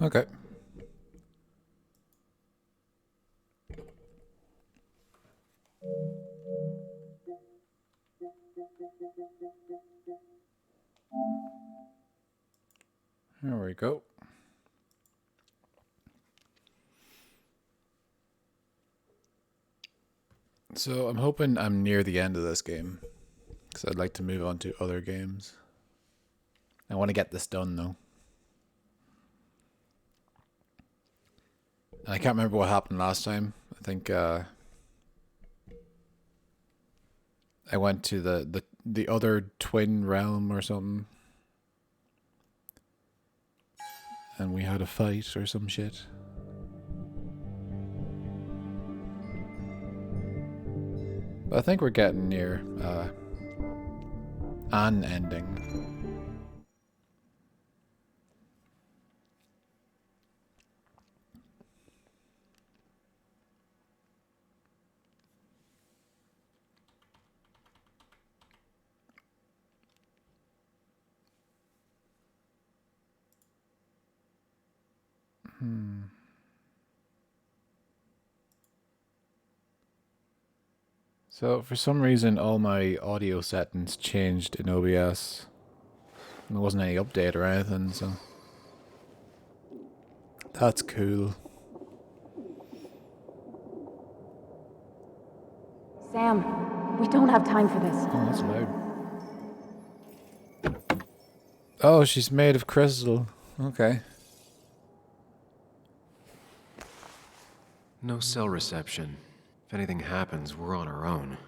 Okay. There we go. So I'm hoping I'm near the end of this game, because I'd like to move on to other games. I want to get this done though. And I can't remember what happened last time. I think I went to the other twin realm or something, and we had a fight or some shit. But I think we're getting near an ending. So for some reason, all my audio settings changed in OBS. And there wasn't any update or anything, so that's cool. Sam, we don't have time for this. Oh, that's loud. Oh, she's made of crystal. Okay. No cell reception. If anything happens, we're on our own.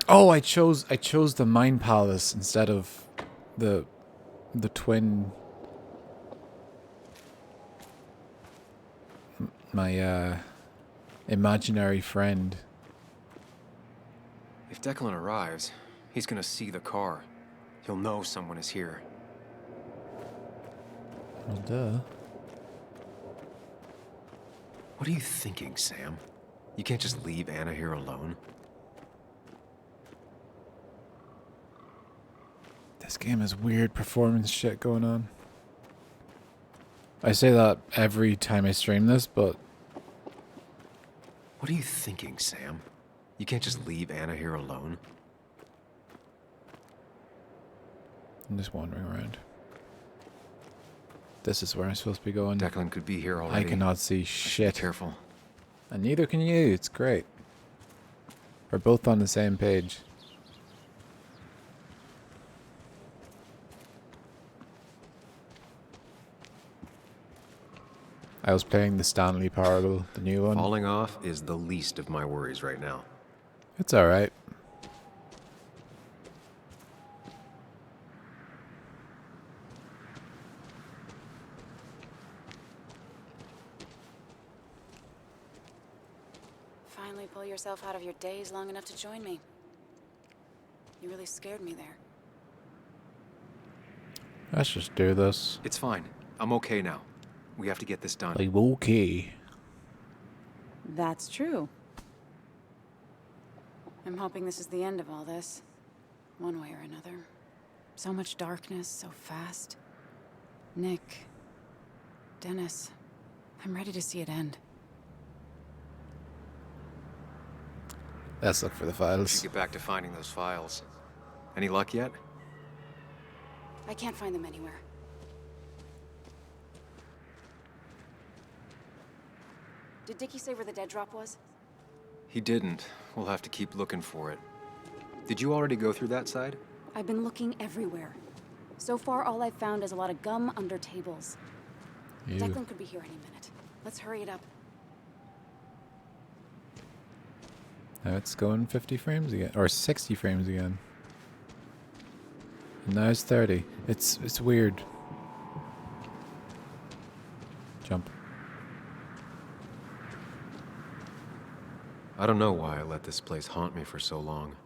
Oh, I chose the Mind Palace instead of the twin. My imaginary friend. If Declan arrives, he's gonna see the car. He'll know someone is here. Well, duh. What are you thinking, Sam? You can't just leave Anna here alone. This game has weird performance shit going on. I say that every time I stream this, but What are you thinking, Sam? You can't just leave Anna here alone. I'm just wandering around. This is where I'm supposed to be going. Declan could be here I already. cannot see Be shit. careful. And neither can you. It's great. We're both on the same page. I was playing the Stanley Parable, the new one. Falling off is the least of my worries right now. It's alright. Finally pull yourself out of your daze long enough to join me. You really scared me there. Let's just do this. It's fine. I'm okay now. We have to get this done. I'm okay. That's true. I'm hoping this is the end of all this. One way or another. So much darkness, so fast. Nick. Dennis. I'm ready to see it end. Let's look for the We should files. get back to finding those files. Any luck yet? I can't find them anywhere. Did Dickie say where the dead drop was? He didn't. We'll have to keep looking for it. Did you already go through that side? I've been looking everywhere. So far, all I've found is a lot of gum under tables. Ew. Declan could be here any minute. Let's hurry it up. Now it's going 50 frames again. Or 60 frames again. And now it's 30. It's weird. Jump. I don't know why I let this place haunt me for so long.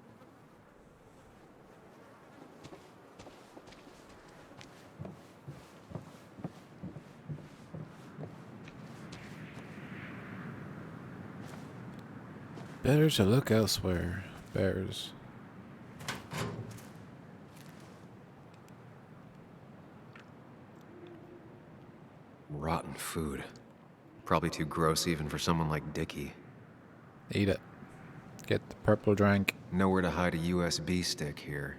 Better to look elsewhere. Bears. Rotten food. Probably too gross even for someone like Dickie. Eat it. Get the purple drink. Nowhere to hide a USB stick here.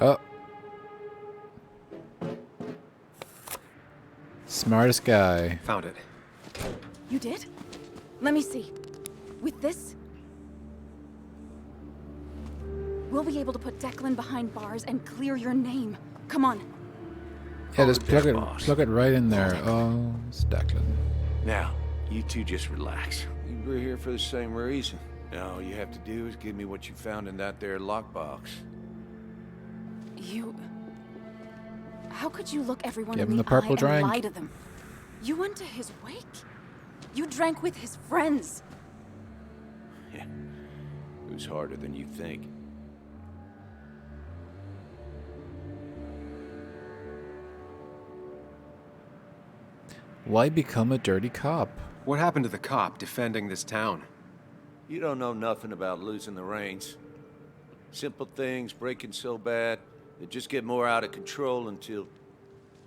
Oh. Smartest guy. Found it. You did? Let me see. With this, we'll be able to put Declan behind bars and clear your name. Come on. Yeah, just Hold there, plug boss. it right in there. Oh, it's Declan. Now, you two just relax. We're here for the same reason. All you have to do is give me what you found in that there lockbox. You... How could you look everyone Give in him the the purple eye drink. and lie to them? You went to his wake. You drank with his friends. Yeah, it was harder than you think. Why become a dirty cop? What happened to the cop defending this town? You don't know nothing about losing the reins. Simple things breaking so bad, they just get more out of control until...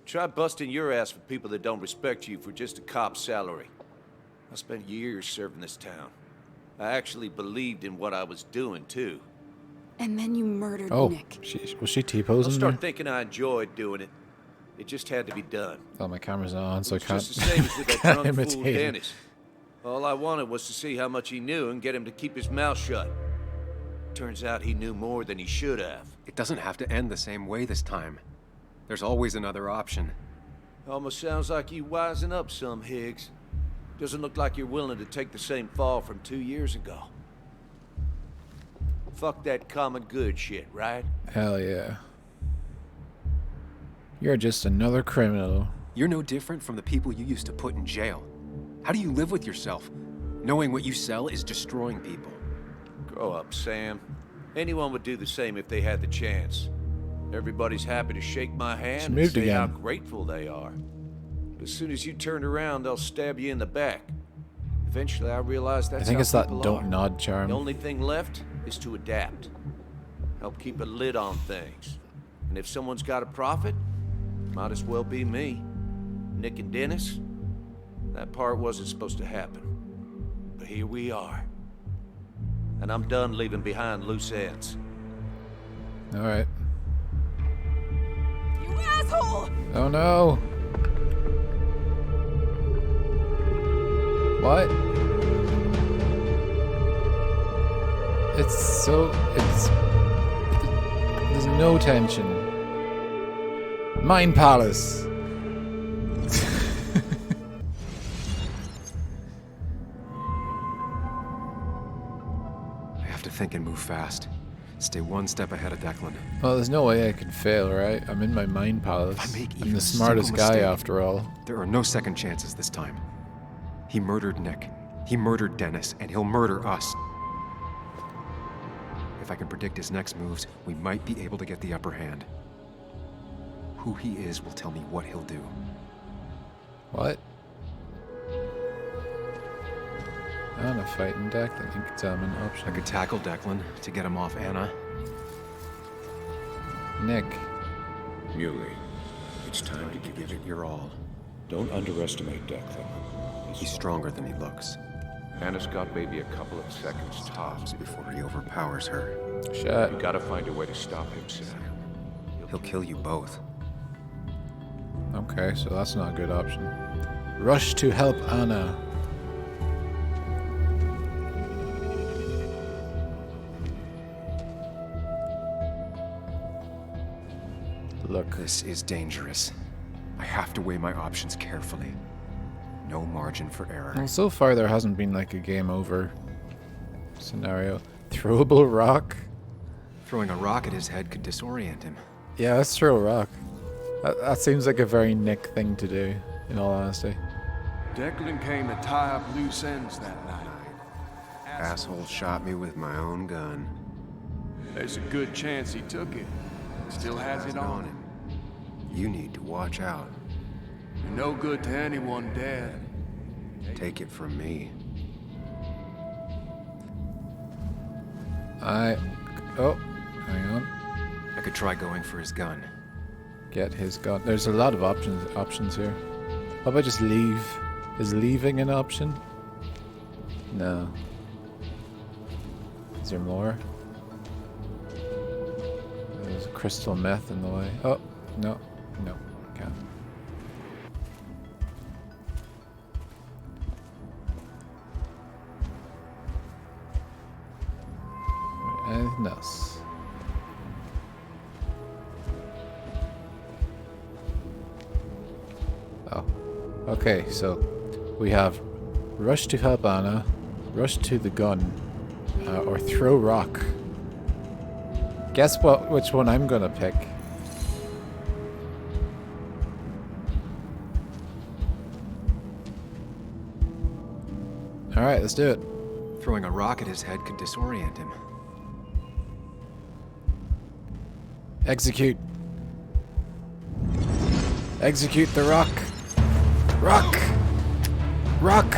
Try busting your ass for people that don't respect you for just a cop's salary. I spent years serving this town. I actually believed in what I was doing, too. And then you murdered Oh, Nick. was she Don't T-posing there? start thinking I enjoyed doing it. It just had to be done. Oh, my camera's on, so I It's can't, just the same as with that can't drunk fool imitate him. Dennis. All I wanted was to see how much he knew and get him to keep his mouth shut. Turns out he knew more than he should have. It doesn't have to end the same way this time. There's always another option. Almost sounds like you wising up some, Higgs. Doesn't look like you're willing to take the same fall from 2 years ago. Fuck that common good shit, right? Hell yeah. You're just another criminal. You're no different from the people you used to put in jail. How do you live with yourself, knowing what you sell is destroying people? Grow up, Sam. Anyone would do the same if they had the chance. Everybody's happy to shake my hand and moved say how again. grateful they are. But as soon as you turn around, they'll stab you in the back. Eventually, I realized that's I think how it's that people don't are. nod charm. The only thing left is to adapt. Help keep a lid on things. And if someone's got a profit, might as well be me. Nick and Dennis, that part wasn't supposed to happen. But here we are. And I'm done leaving behind loose ends. Alright. You asshole! Oh no! What? There's no tension. Mind Palace! I have to think and move fast. Stay one step ahead of Declan. Well, there's no way I can fail, right? I'm in my Mind Palace. If I make I'm even the a smartest single guy mistake- after all. There are no second chances this time. He murdered Nick. He murdered Dennis, and he'll murder us. If I can predict his next moves, we might be able to get the upper hand. Who he is will tell me what he'll do. What? Anna fighting Declan. Examine I option. could tackle Declan to get him off Anna. Nick. Muley, it's time to Give it your all. Don't underestimate Declan. He's stronger than he looks. Anna's got maybe a couple of seconds tops. Before he overpowers her, Shut. You gotta find a way to stop him, Sam. he'll kill you both. Okay, so that's not a good option. Rush to help Anna. Look. This is dangerous. I have to weigh my options carefully. No margin for error. Well, so far there hasn't been like a game over scenario. Throwable rock? Throwing a rock at his head could disorient him. Yeah, let's throw a rock. That seems like a very Nick thing to do, in all honesty. Declan came to tie up loose ends that night. Asshole shot me with my own gun. There's a good chance he took it. Still has it on him. You need to watch out. You're no good to anyone dead. Take it from me. Oh, hang on. should try going for his gun. Get his gun. There's a lot of options here. How about just leave? Is leaving an option? No. Is there more? There's crystal meth in the way. Oh, no. No, can't. Anything else? Oh. Okay, so we have rush to help Anna, rush to the gun, or throw rock. Guess what? Which one I'm gonna pick? All right, let's do it. Throwing a rock at his head could disorient him. Execute. Execute the rock. Rock. Rock.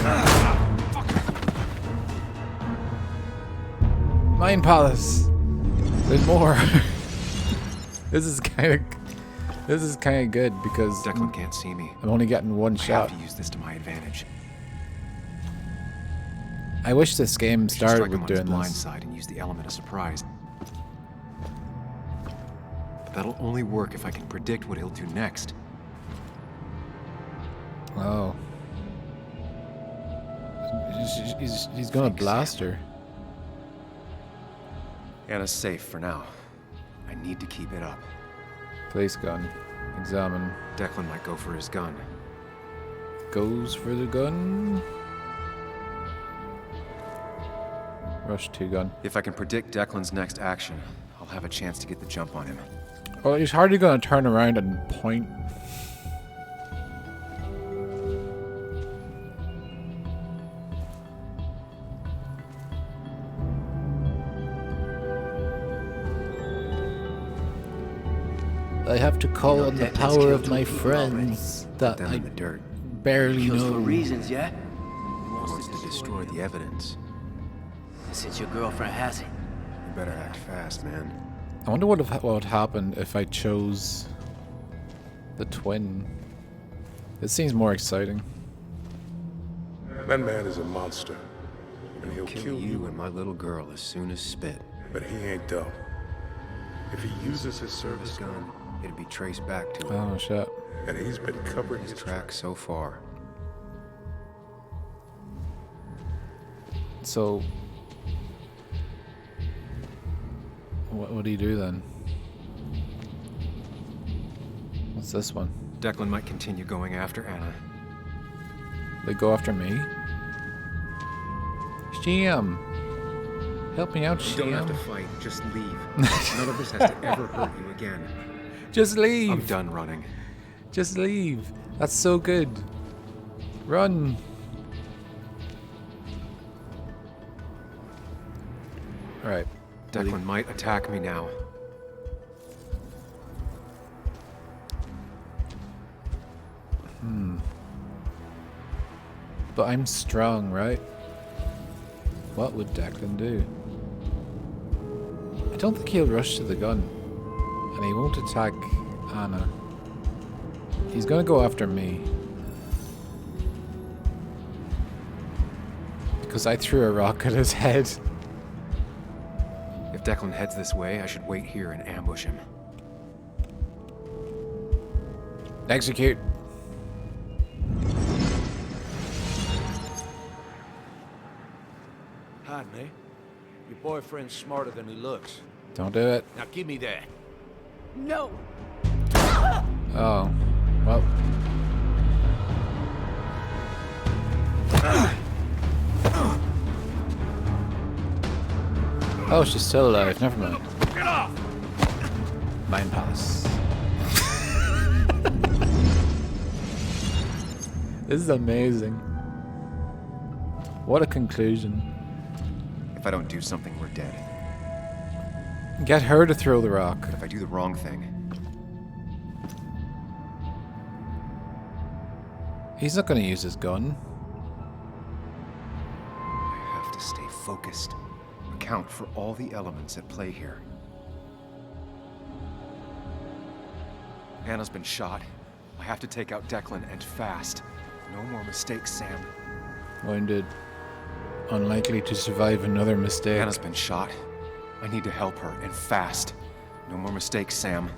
Mine Palace. There's more. This is kind of good because Declan can't see me. I'm only getting one I shot. have to use this to my advantage. I wish this game I should started strike him with on his doing blind this. side and use the element of surprise. But that'll only work if I can predict what he'll do next. Oh. He's gonna Thanks, blast her. Anna's safe for now. I need to keep it up. Place gun. Examine. Declan might go for his gun. Goes for the gun. Rush to gun. If I can predict Declan's next action, I'll have a chance to get the jump on him. Oh, he's hardly gonna turn around and point. I have to call on the power of my friends that Them I in the dirt. barely Kills for know. reasons, yeah? He wants to destroy the evidence. Since your girlfriend has it. You better act fast, man. I wonder what would happen if I chose the twin. It seems more exciting. That man is a monster, and he'll Kill you and my little girl as soon as spit. but he ain't dumb. If he uses his service His gun, gun, it'd be traced back to him. Oh shit. and he's been covering His his tracks so far. So, what do you do then? What's this one? Declan might continue going after Anna. They go after me? Sham! Help me out, You don't have to Sham. fight, just leave. None of this has to ever hurt you again. Just leave! I'm done running. Just leave! That's so good. Run! Alright. Declan might attack me now. But I'm strong, right? What would Declan do? I don't think he'll rush to the gun. And he won't attack Anna. He's gonna go after me. Because I threw a rock at his head. If Declan heads this way, I should wait here and ambush him. Execute. Hide me. Your boyfriend's smarter than he looks. Don't do it. Now give me that. No! Oh. Well. Oh, she's still alive. Never mind. Get off! Mind Palace. This is amazing. What a conclusion. If I don't do something, we're dead. Get her to throw the rock. But if I do the wrong thing, He's not going to use his gun. I have to stay focused. Account for all the elements at play here. Anna's been shot. I have to take out Declan, and fast. No more mistakes, Sam. Wounded. Unlikely to survive another mistake. Anna's been shot. I need to help her, and fast. No more mistakes, Sam.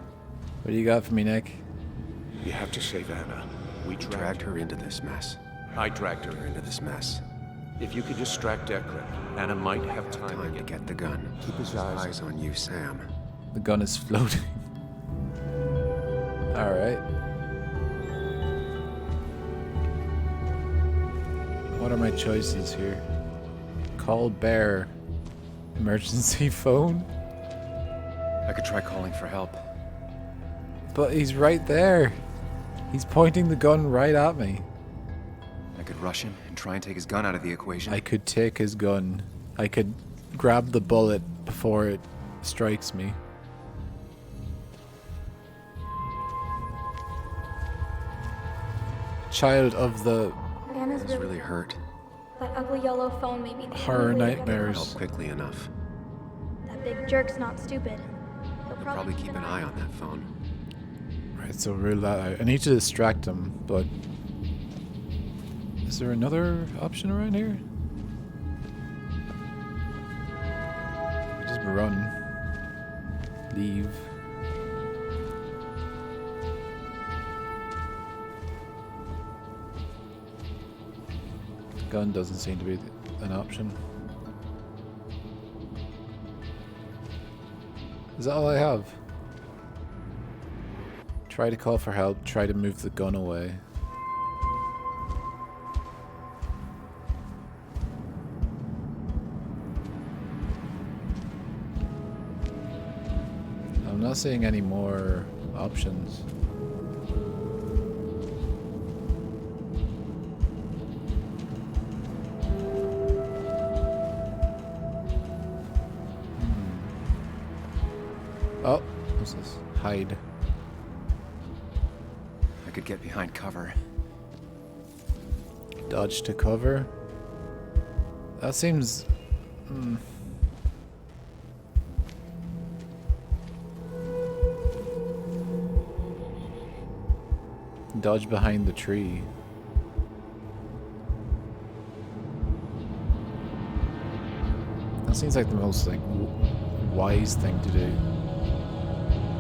What do you got for me, Nick? You have to save Anna. We Dragged her into this mess. I dragged her. Into this mess. If you could distract Declan, Anna might have time Time to get the gun. Keep his eyes on you, Sam. The gun is floating. Alright. What are my choices here? Call Bear. Emergency phone? I could try calling for help. But he's right there. He's pointing the gun right at me. I could rush him and try and take his gun out of the equation. I could take his gun. I could grab the bullet before it strikes me. Child of the Anna's Anna's really hurt. That ugly yellow phone made me the horror only way to get Help nightmares. quickly enough. her. That big jerk's not stupid. He'll You'll probably keep an eye on that phone. Right, so rule that out. I need to distract him, but is there another option around here? Just run. Leave. Gun doesn't seem to be an option. Is that all I have? Try to call for help, try to move the gun away. I'm not seeing any more options. Oh, what's this? Hide. I could get behind cover. Dodge to cover. That seems... Dodge behind the tree. That seems like the most like wise thing to do.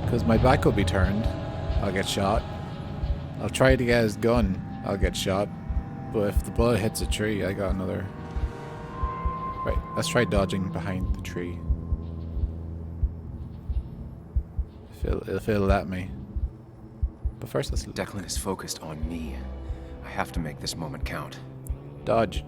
Because my back will be turned. I'll get shot. I'll try to get his gun. I'll get shot. But if the bullet hits a tree, I got another. Right, let's try dodging behind the tree. If it'll let me. But first, let's Declan is focused on me. I have to make this moment count. dodge.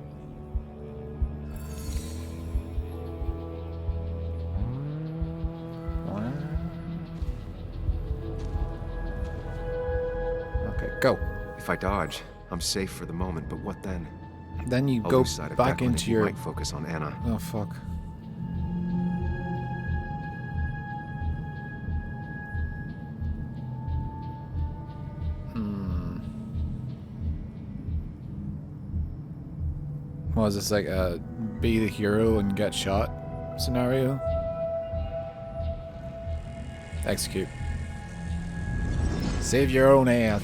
Okay, go. If I dodge, I'm safe for the moment, but what then? Then you I'll go lose sight of back Declan and into he your. might focus on Anna. Oh fuck. Was this like a be the hero and get shot scenario? Execute. Save your own ass.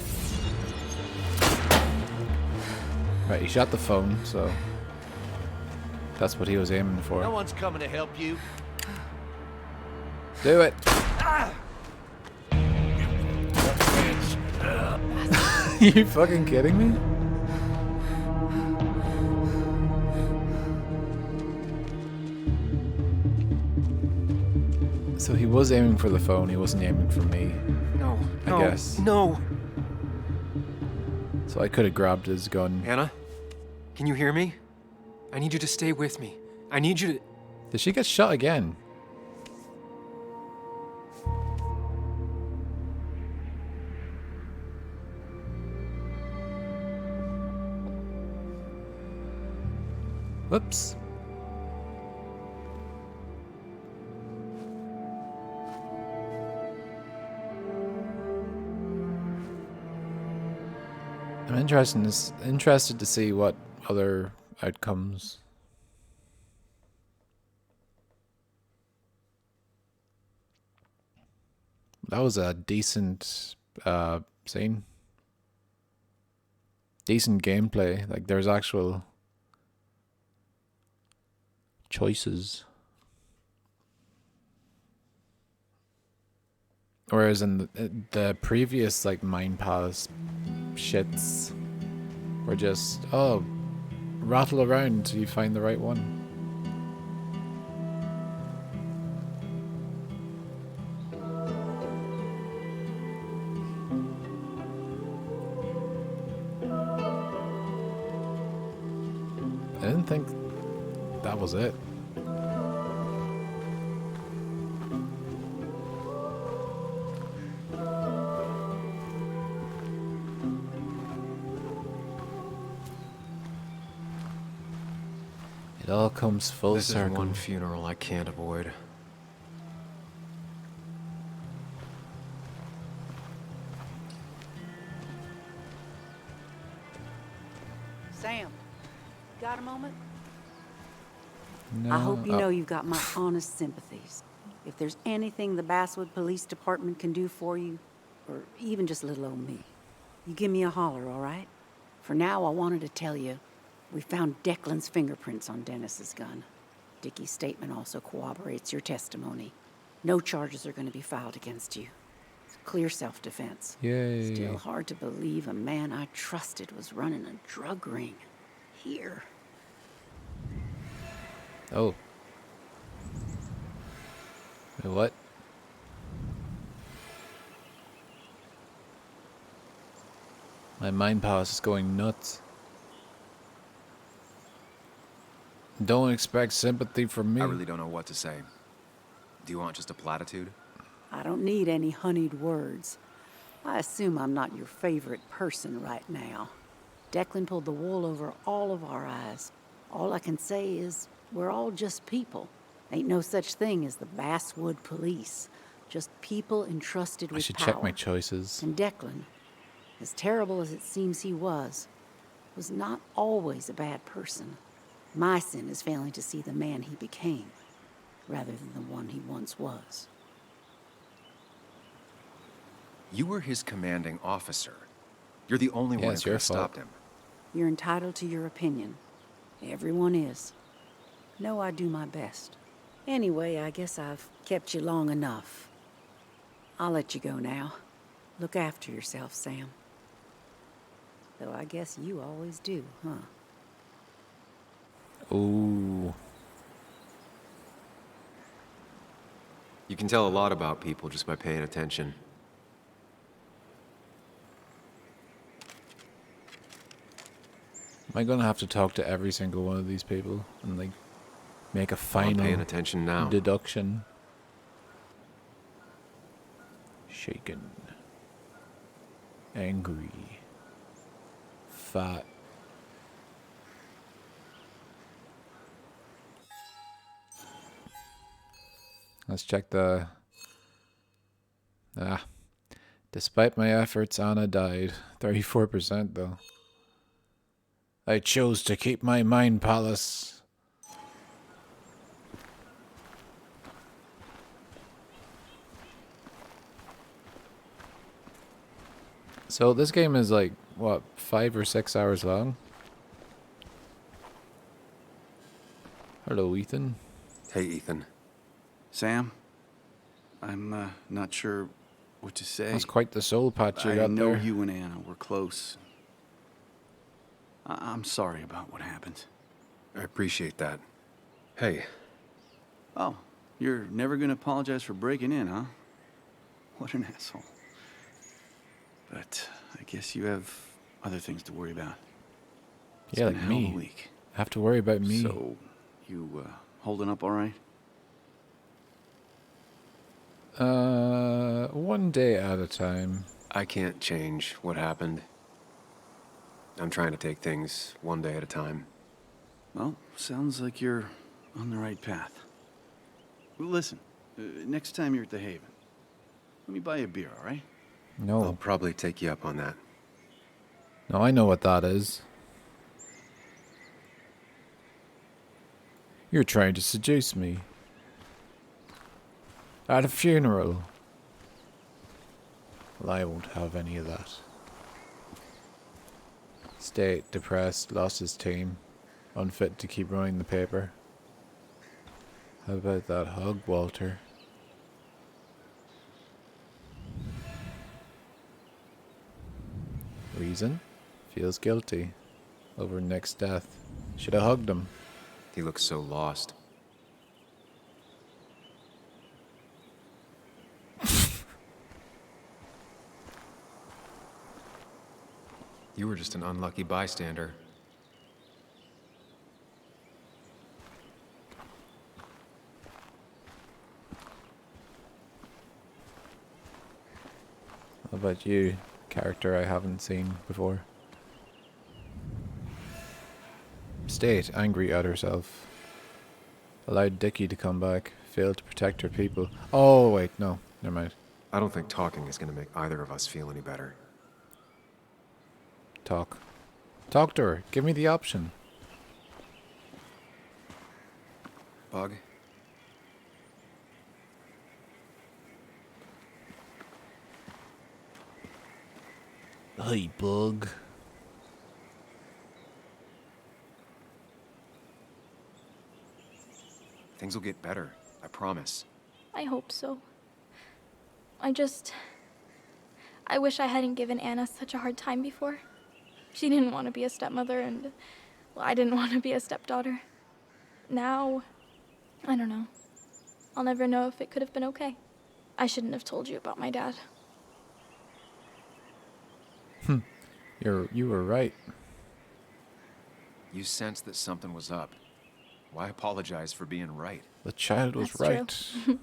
Right, he shot the phone, so that's what he was aiming for. No one's coming to help you. Do it. You fucking kidding me? So he was aiming for the phone, he wasn't aiming for me. No, I guess. No. So I could have grabbed his gun. Anna, can you hear me? I need you to stay with me. I need you to... Did she get shot again? Whoops. I'm interested to see what other outcomes. That was a decent scene. Decent gameplay. Like there's actual choices. Whereas in the previous like Mind Palace shits were just, oh, rattle around till you find the right one. I didn't think that was it. It all comes full This circle. is one funeral I can't avoid. Sam, got a moment? No. I hope you Oh. know you've got my honest sympathies. If there's anything the Basswood Police Department can do for you, or even just little old me, you give me a holler, all right? For now, I wanted to tell you, we found Declan's fingerprints on Dennis's gun. Dickie's statement also corroborates your testimony. No charges are going to be filed against you. It's clear self-defense. Yay. Still hard to believe a man I trusted was running a drug ring. Here. Oh. Wait, what? My mind palace is going nuts. Don't expect sympathy from me. I really don't know what to say. Do you want just a platitude? I don't need any honeyed words. I assume I'm not your favorite person right now. Declan pulled the wool over all of our eyes. All I can say is we're all just people. Ain't no such thing as the Basswood Police. Just people entrusted with I should power. check my choices. And Declan, as terrible as it seems he was not always a bad person. My sin is failing to see the man he became, rather than the one he once was. You were his commanding officer. You're the only one who it's could your have stopped fault. him. You're entitled to your opinion. Everyone is. No, I do my best. Anyway, I guess I've kept you long enough. I'll let you go now. Look after yourself, Sam. Though I guess you always do, huh? Ooh. You can tell a lot about people just by paying attention. Am I gonna have to talk to every single one of these people and like make a I'm final paying attention now. deduction? Shaken. Angry. Fat. Let's check the... Despite my efforts, Anna died. 34% though. I chose to keep my mind palace. So this game is like, what, 5 or 6 hours long? Hello, Ethan. Hey, Ethan. Sam, I'm not sure what to say. That's quite the soul patch you I got know there. you and Anna were close. I'm sorry about what happened. I appreciate that. Hey, Oh, you're never gonna apologize for breaking in, huh? What an asshole. But I guess you have other things to worry about. It's Yeah, been like a hell of me. a week. I have to worry about me. So, you holding up all right? One day at a time. I can't change what happened. I'm trying to take things one day at a time. Well, sounds like you're on the right path. Well, listen, next time you're at the Haven, let me buy you a beer, all right? No. I'll probably take you up on that. No, I know what that is. You're trying to seduce me. At a funeral. Well, I won't have any of that. State, depressed, lost his team, unfit to keep running the paper. How about that hug, Walter? Reason? Feels guilty over Nick's death. Should have hugged him. He looks so lost. You were just an unlucky bystander. How about you? Character I haven't seen before. State, angry at herself. Allowed Dickie to come back. Failed to protect her people. Oh, wait, no. Never mind. I don't think talking is going to make either of us feel any better. Talk. Talk to her. Give me the option. Bug? Hey, Bug. Things will get better, I promise. I hope so. I wish I hadn't given Anna such a hard time before. She didn't want to be a stepmother, and, well, I didn't want to be a stepdaughter. Now, I don't know. I'll never know if it could have been okay. I shouldn't have told you about my dad. You were right. You sensed that something was up. Why apologize for being right? The child was That's right. true.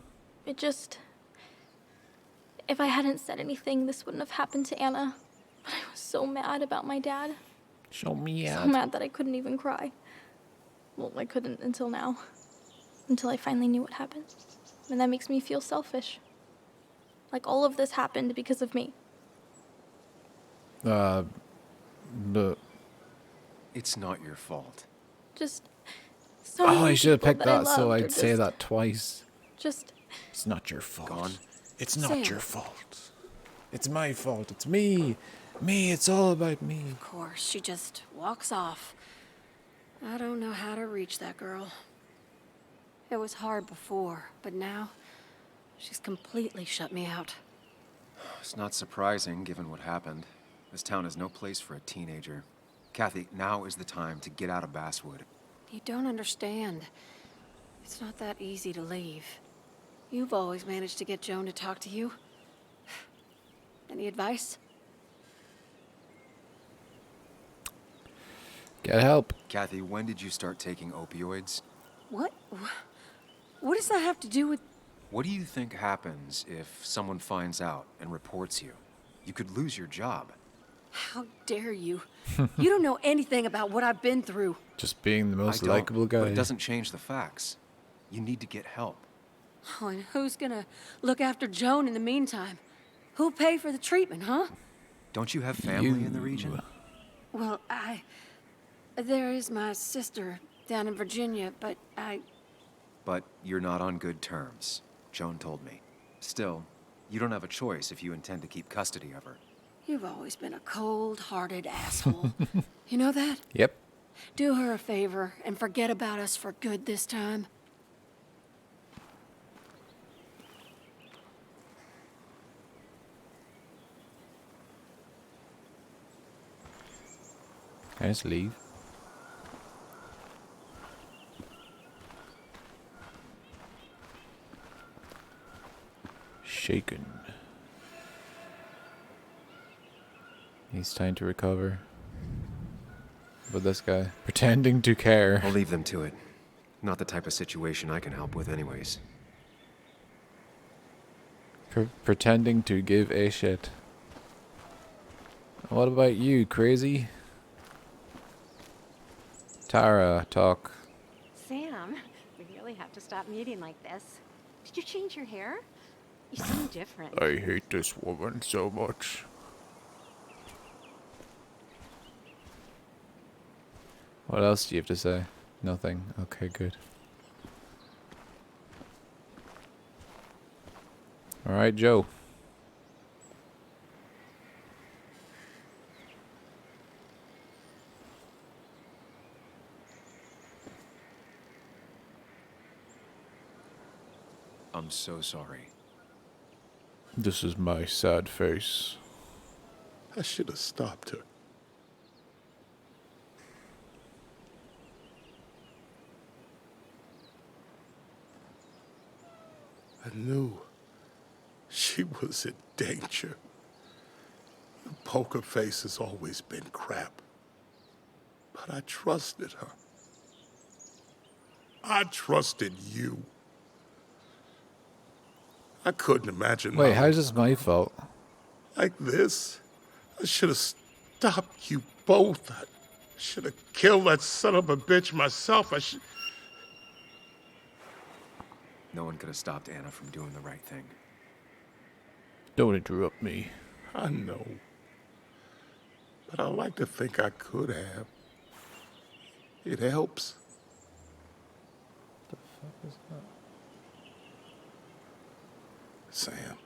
If I hadn't said anything, this wouldn't have happened to Anna. But I was so mad about my dad. Show me So out. mad that I couldn't even cry. Well, I couldn't until now. Until I finally knew what happened. And that makes me feel selfish. Like all of this happened because of me. The. It's not your fault. Just so Oh, many I should have people picked I that so loved I'd are say just- that twice. Just, It's not your fault. Gone? It's not Sam. your fault. It's my fault. It's me. Me, it's all about me. Of course, she just walks off. I don't know how to reach that girl. It was hard before, but now she's completely shut me out. It's not surprising, given what happened. This town is no place for a teenager. Kathy, now is the time to get out of Basswood. You don't understand. It's not that easy to leave. You've always managed to get Joan to talk to you. Any advice? Get help. Kathy, when did you start taking opioids? What? What does that have to do with... What do you think happens if someone finds out and reports you? You could lose your job. How dare you? You don't know anything about what I've been through. Just being the I most don't, likable guy. But it doesn't change the facts. You need to get help. Oh, and who's gonna look after Joan in the meantime? Who'll pay for the treatment, huh? Don't you have family in the region? Well, there is my sister down in Virginia, but But you're not on good terms, Joan told me. Still, you don't have a choice if you intend to keep custody of her. You've always been a cold-hearted asshole. You know that? Yep. Do her a favor and forget about us for good this time. Can I just leave? Shaken. He's time to recover. But this guy, pretending to care. I'll leave them to it. Not the type of situation I can help with anyways. Pretending to give a shit. What about you, crazy? Tara, talk. Sam, we really have to stop meeting like this. Did you change your hair? You seem different. I hate this woman so much. What else do you have to say? Nothing. Okay, good. Alright, Joe. I'm so sorry. This is my sad face. I should have stopped her. I knew she was in danger. The poker face has always been crap. But I trusted her. I trusted you. I couldn't imagine. Wait, how's this my fault? Like this? I should have stopped you both. I should have killed that son of a bitch myself. I should... No one could have stopped Anna from doing the right thing. Don't interrupt me. I know. But I like to think I could have. It helps. The fuck is that? Sam,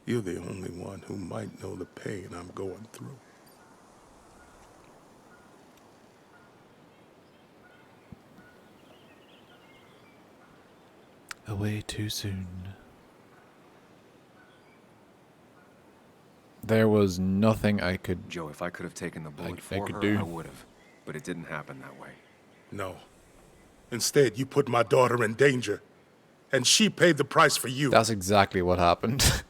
you're the only one who might know the pain I'm going through. Away too soon. There was nothing I could... Joe, if I could have taken the bullet I for could her, do. I would have. But it didn't happen that way. No. Instead, you put my daughter in danger. And she paid the price for you. That's exactly what happened.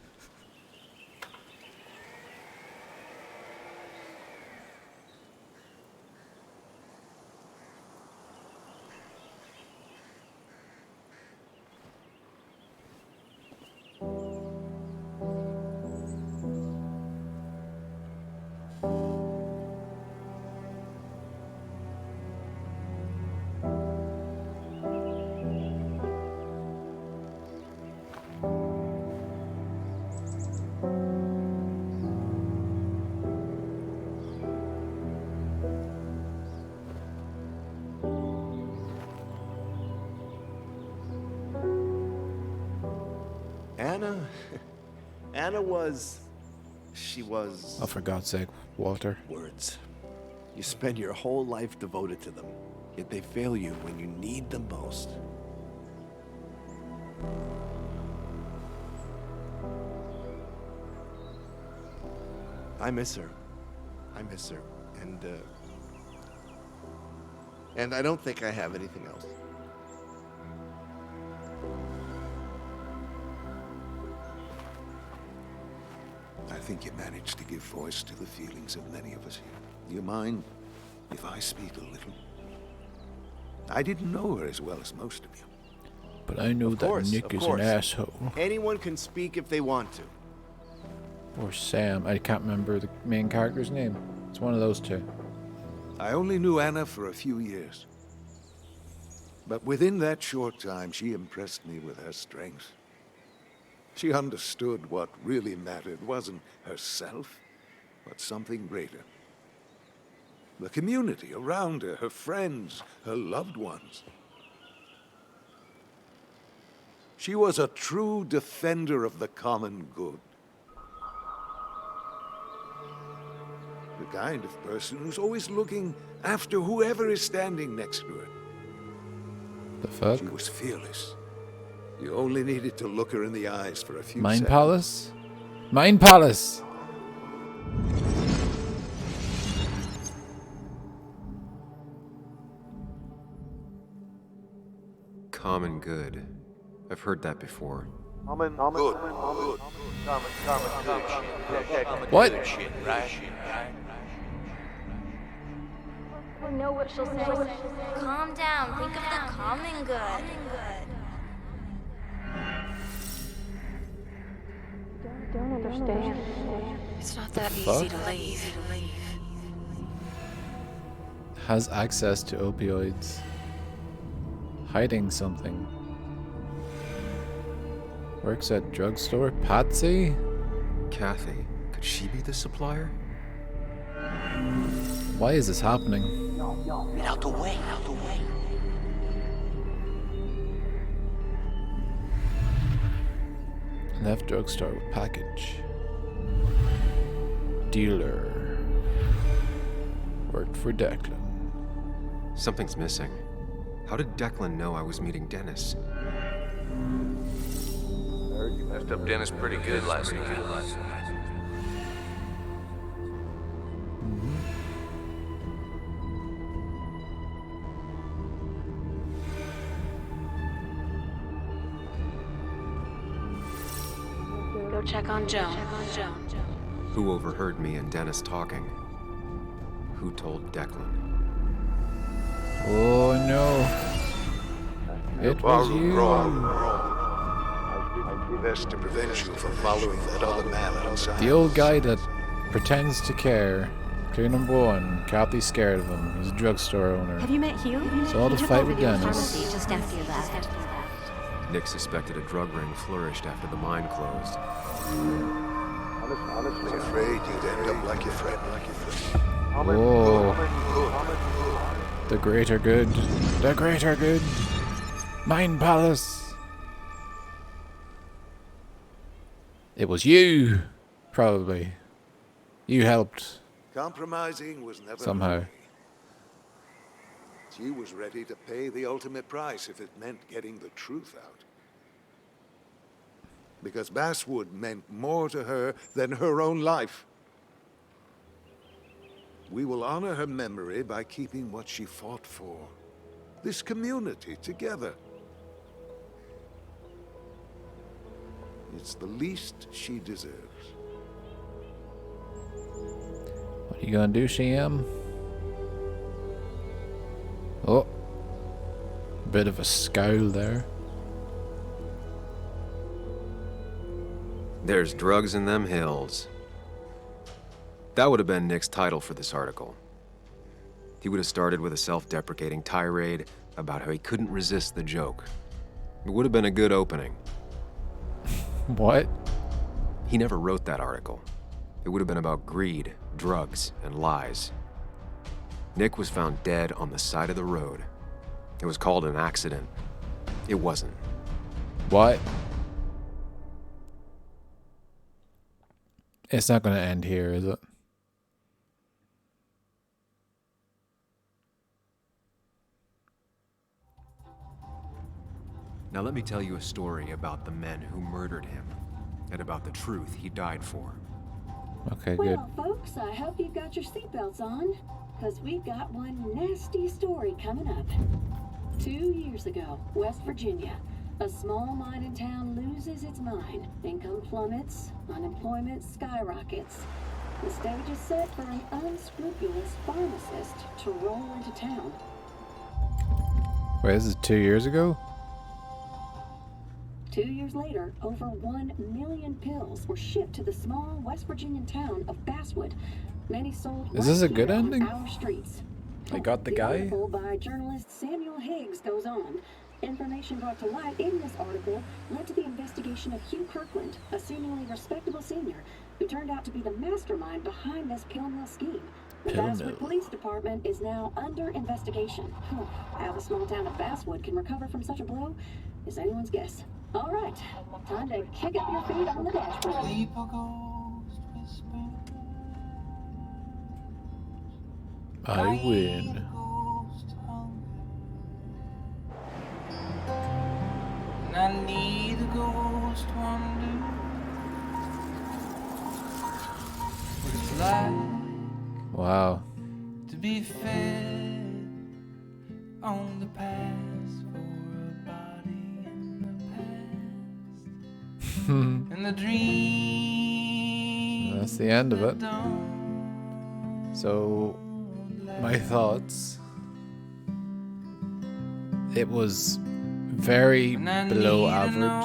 Anna was... She was... Oh, for God's sake, Walter. Words. You spend your whole life devoted to them, yet they fail you when you need them most. I miss her. I miss her. And I don't think I have anything else. I think you managed to give voice to the feelings of many of us here. Do you mind if I speak a little? I didn't know her as well as most of you. But I know that Nick is an asshole. Anyone can speak if they want to. Or Sam. I can't remember the main character's name. It's one of those two. I only knew Anna for a few years. But within that short time, she impressed me with her strength. She understood what really mattered wasn't herself, but something greater. The community around her, her friends, her loved ones. She was a true defender of the common good. The kind of person who's always looking after whoever is standing next to her. The fuck? She was fearless. You only needed to look her in the eyes for a few Mind seconds. Palace? Mind Palace! Common good. I've heard that before. Good. What? I know what she'll say. Calm down. Think of the common good. Don't understand. It's not that easy to leave. Has access to opioids. Hiding something. Works at drugstore. Patsy? Kathy, could she be the supplier? Why is this happening? Get out the way, out the way. Left drugstore with package. Dealer. Worked for Declan. Something's missing. How did Declan know I was meeting Dennis? Messed up Dennis pretty good last night. Go check on Joan. Who overheard me and Dennis talking? Who told Declan? Oh no. It was you. Wrong. I did best to prevent you from following that other man outside. The old guy that pretends to care. Clue number one, Kathy's scared of him. He's a drugstore owner. Have you met Hugh? Saw the He took fight over with the old Dennis. pharmacy just after you left. Nick suspected a drug ring flourished after the mine closed. Honestly, afraid you'd end up like your friend. Whoa. The greater good. The greater good. Mine Palace. It was you, probably. You helped. Compromising was never Somehow. her way. She was ready to pay the ultimate price if it meant getting the truth out. Because Basswood meant more to her than her own life. We will honor her memory by keeping what she fought for. This community together. It's the least she deserves. What are you gonna do, CM? Oh. Bit of a scowl there. There's drugs in them hills. That would have been Nick's title for this article. He would have started with a self-deprecating tirade about how he couldn't resist the joke. It would have been a good opening. What? He never wrote that article. It would have been about greed, drugs, and lies. Nick was found dead on the side of the road. It was called an accident. It wasn't. What? It's not gonna end here, is it? Now let me tell you a story about the men who murdered him, and about the truth he died for. Okay, good. Well, folks, I hope you've got your seatbelts on, because we've got one nasty story coming up. 2 years ago, West Virginia, a small mining town loses its mine. Income plummets, unemployment skyrockets. The stage is set for an unscrupulous pharmacist to roll into town. Wait, this is 2 years ago? 2 years later, over 1 million pills were shipped to the small West Virginian town of Basswood. Many sold Is this a right good here on ending? our streets. I got the guy? article by journalist Samuel Higgs goes on. Information brought to light in this article led to the investigation of Hugh Kirkland, a seemingly respectable senior who turned out to be the mastermind behind this pill mill scheme. The Pill Basswood mill. Police Department is now under investigation. How the small town of Basswood can recover from such a blow is anyone's guess. All right, time to kick up your feet on the dashboard. I win. And I need a ghost wonder what it's like Wow. to be fed on the past for a body in the past and the dream. That's the end of it. So, my thoughts. It was very below average.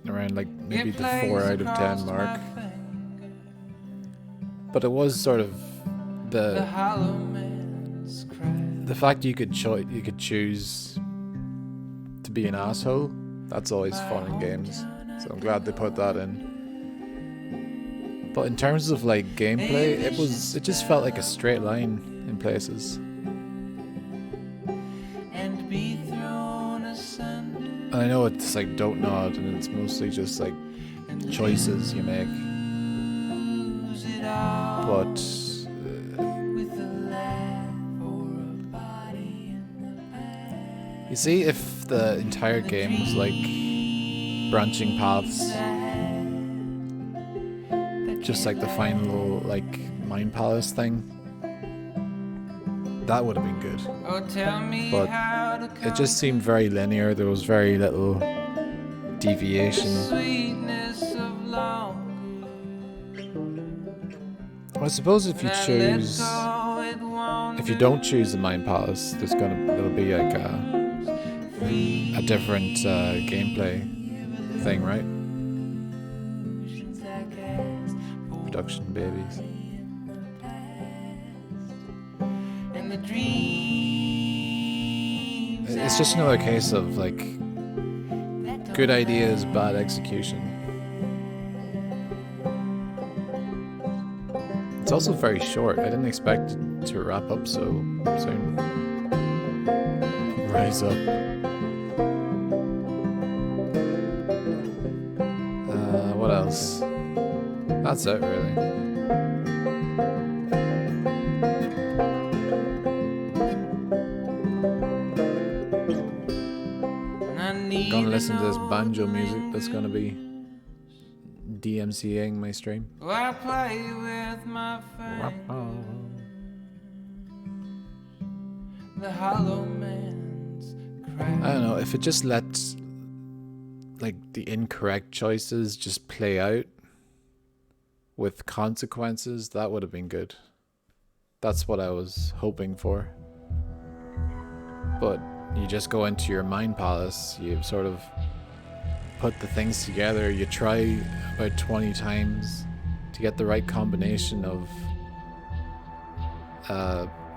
Around like maybe the 4 out of 10 mark. But it was sort of the fact you could choose to be an asshole. That's always fun in games. So I'm glad they put that in. But in terms of like gameplay, it just felt like a straight line in places. And I know it's like Don't Nod, and it's mostly just like choices you make. But You see, if the entire game was like branching paths, just like the final like Mind Palace thing, that would have been good. But it just seemed very linear. There was very little deviation. I suppose if you don't choose the Mind Palace, there'll be like a different gameplay thing, right? Production babies. It's just another case of like good ideas, bad execution. It's also very short. I didn't expect it to wrap up so soon. Rise up. What else? That's it, really. Gonna listen to this banjo music that's gonna be DMCAing my stream. I play with my friend. The hollow man's cry. I don't know, if it just let like the incorrect choices just play out with consequences, that would have been good. That's what I was hoping for. But you just go into your Mind Palace, you sort of put the things together, you try about 20 times to get the right combination of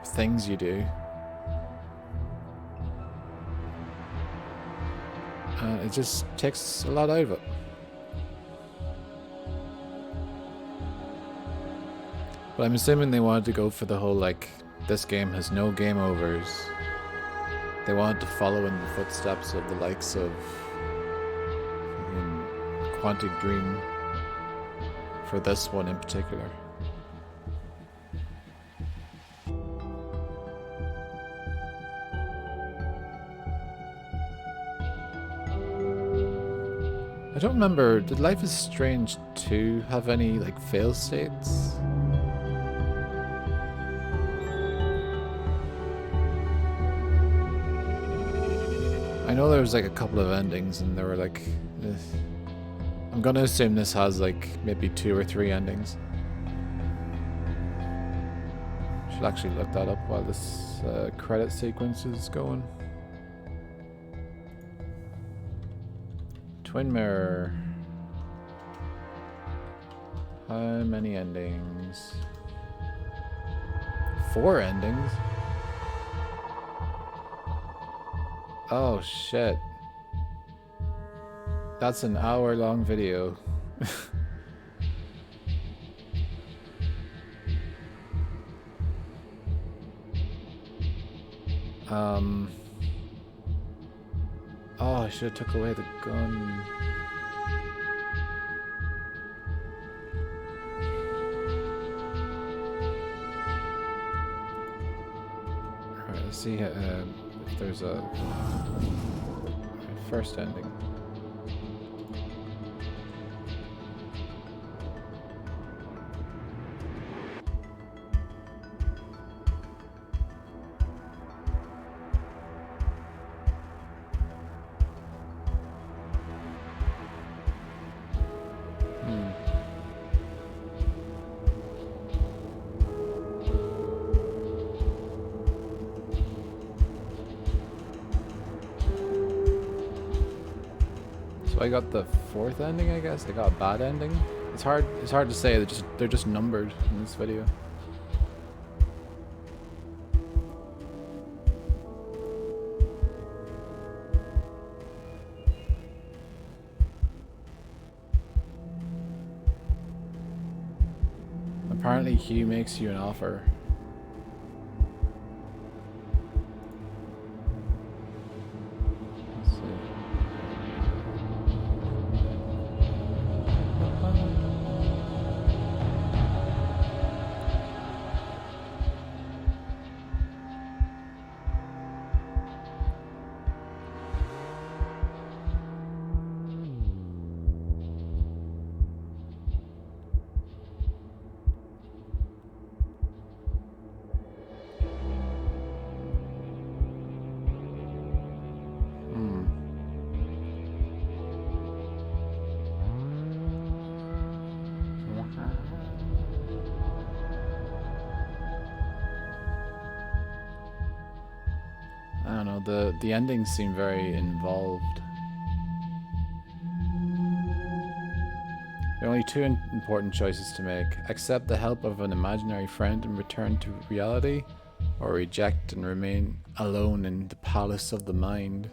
things you do. It just takes a lot out of it. But I'm assuming they wanted to go for the whole like, this game has no game overs. They wanted to follow in the footsteps of the likes of Quantic Dream for this one in particular. I don't remember, did Life is Strange 2 have any like fail states? I know there was like a couple of endings and they were like, I'm gonna assume this has like maybe 2 or 3 endings. Should actually look that up while this credit sequence is going. Twin Mirror. How many endings? 4 endings? Oh shit. That's an hour-long video. Oh, I should have took away the gun. Alright, let's see if there's a first ending. So I got the 4th ending, I guess. I got a bad ending. It's hard to say. They're just numbered in this video. Apparently Hugh makes you an offer. The endings seem very involved. There are only two important choices to make. Accept the help of an imaginary friend and return to reality, or reject and remain alone in the palace of the mind.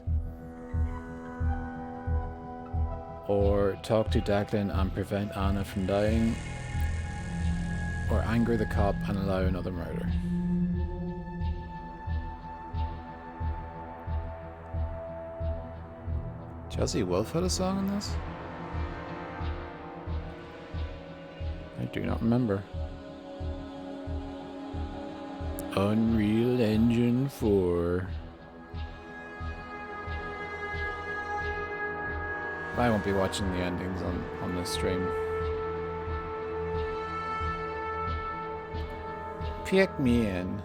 Or talk to Declan and prevent Anna from dying, or anger the cop and allow another murder. Chelsea Wolfe had a song in this? I do not remember. Unreal Engine 4. I won't be watching the endings on this stream. Pick me in.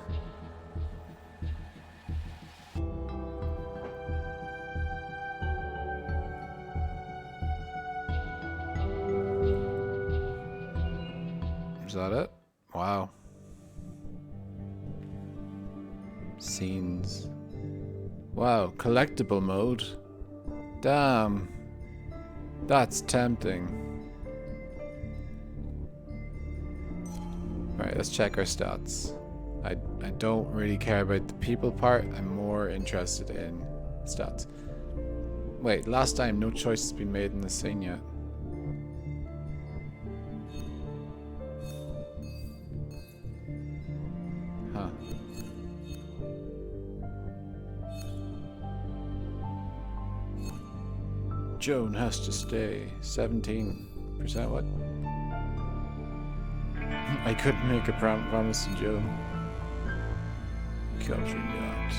Is that it? Wow. Scenes. Wow, collectible mode. Damn. That's tempting. Alright, let's check our stats. I don't really care about the people part. I'm more interested in stats. Wait, last time no choice has been made in this scene yet. Huh. Joan has to stay. 17%. What? I couldn't make a promise to Joan. Copy that.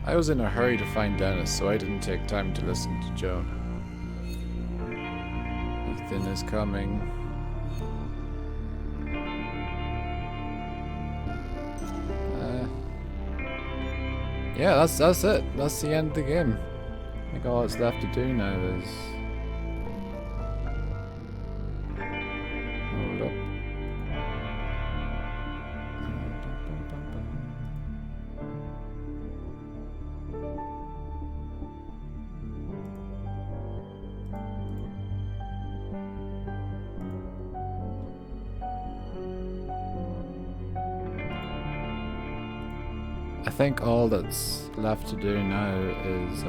I was in a hurry to find Dennis, so I didn't take time to listen to Joan. Ethan is coming. Yeah, that's it. That's the end of the game. I think all that's left to do now is hold up. I think all that's left to do now is